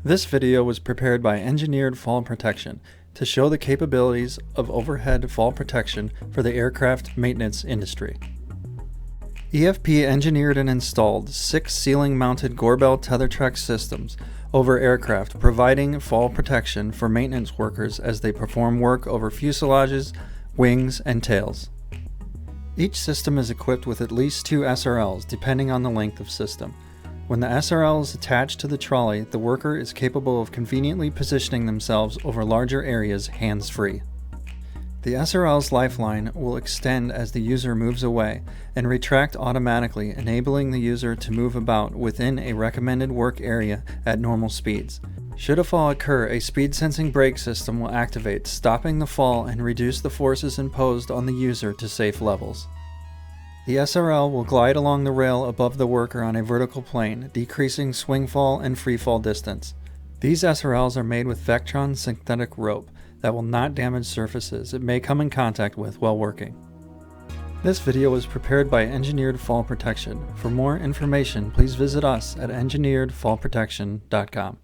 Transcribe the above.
This video was prepared by Engineered Fall Protection to show the capabilities of overhead fall protection for the aircraft maintenance industry. EFP engineered and installed 6 ceiling-mounted Gorbel TetherTrex systems over aircraft, providing fall protection for maintenance workers as they perform work over fuselages, wings, and tails. Each system is equipped with at least 2 SRLs, depending on the length of system. When the SRL is attached to the trolley, the worker is capable of conveniently positioning themselves over larger areas hands-free. The SRL's lifeline will extend as the user moves away and retract automatically, enabling the user to move about within a recommended work area at normal speeds. Should a fall occur, a speed-sensing brake system will activate, stopping the fall and reduce the forces imposed on the user to safe levels. The SRL will glide along the rail above the worker on a vertical plane, decreasing swing fall and free fall distance. These SRLs are made with Vectron synthetic rope that will not damage surfaces it may come in contact with while working. This video was prepared by Engineered Fall Protection. For more information, please visit us at engineeredfallprotection.com.